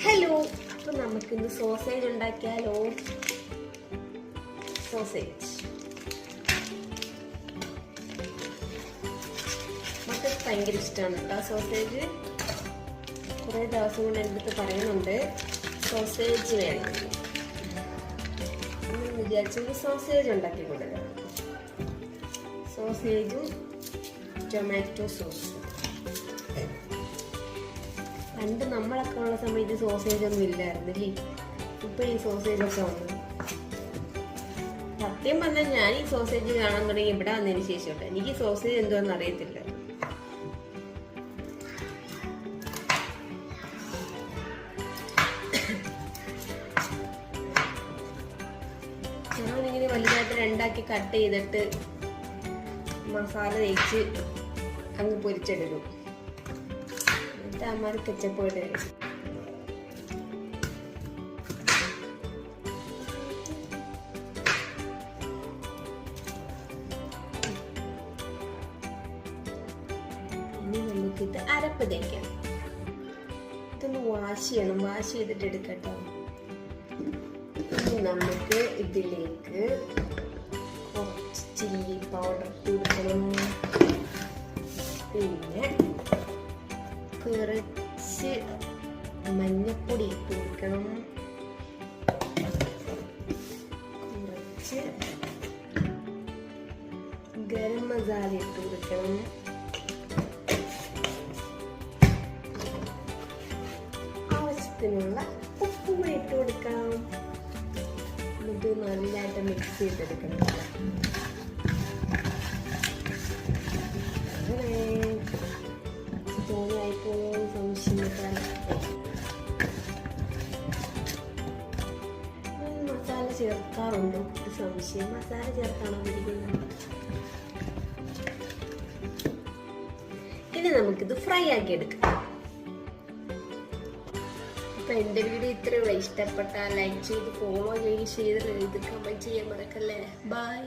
Hello, അപ്പൊ നമുക്കിന്ന് sausage ഉണ്ടാക്കിയാലോ. സോസേജ് മക്കൾക്ക് ഭയങ്കര ഇഷ്ടമാണ് കേട്ടോ സോസേജ്. കുറേ ദിവസം കൊണ്ട് എൻ്റെ അടുത്ത് പറയുന്നുണ്ട് സോസേജ് വേണം. വിചാരിച്ചത് സോസേജ് ഉണ്ടാക്കി കൊടുക്കുക. സോസേജും ടൊമാറ്റോ സോസും. പണ്ട് നമ്മളൊക്കെ ഉള്ള സമയത്ത് സോസേജ് ഒന്നും ഇല്ലായിരുന്നില്ലേ. ഇപ്പൊ ഈ സോസേജ് ഒക്കെ വന്നു. സത്യം പറഞ്ഞാൽ ഞാൻ ഈ സോസേജ് കാണാൻ തുടങ്ങി ഇവിടെ വന്നതിന് ശേഷം. എനിക്ക് സോസേജ് എന്തുവാന്ന് അറിയത്തില്ല. ഞാനിങ്ങനെ വലുതായിട്ട് രണ്ടാക്കി കട്ട് ചെയ്തിട്ട് മസാല തേച്ച് അങ്ങ് പൊരിച്ചെടുക്കും. അമ്മ കെച്ചപ്പ് ഇടുക. ഇനി നമുക്കിത് അരപ്പ് തേക്കാം. ഇതൊന്ന് വാഷ് ചെയ്യണം. വാഷ് ചെയ്തിട്ട് എടുക്കട്ടോ. ഇനി നമുക്ക് ഇതിലേക്ക് കുറച്ച് ചില്ലി പൗഡർ കൊടുക്കണം. പിന്നെ കുറച്ച് മഞ്ഞപ്പൊടി ഇട്ട് കൊടുക്കണം. കുറച്ച് ഗരം മസാല ഇട്ട് കൊടുക്കണം. ആവശ്യത്തിനുള്ള ഉപ്പും കൂടി ഇട്ട് കൊടുക്കാം. ഇത് നല്ലതായിട്ട് മിക്സ് ചെയ്തെടുക്കണം. മസാല ചേർക്കാറുണ്ടോ? ഒരു സംശയം. മസാല ചേർക്കാണോ പിടിക്കുന്നത്? ഇനി നമുക്കിത് ഫ്രൈ ആക്കി എടുക്കാം. അപ്പൊ എന്റെ വീഡിയോ ഇത്രയുള്ള. ഇഷ്ടപ്പെട്ടാൽ ലൈക്ക് ചെയ്ത് ഫോളോ ചെയ്ത് കമന്റ് ചെയ്യാൻ മറക്കല്ലേ. ബൈ.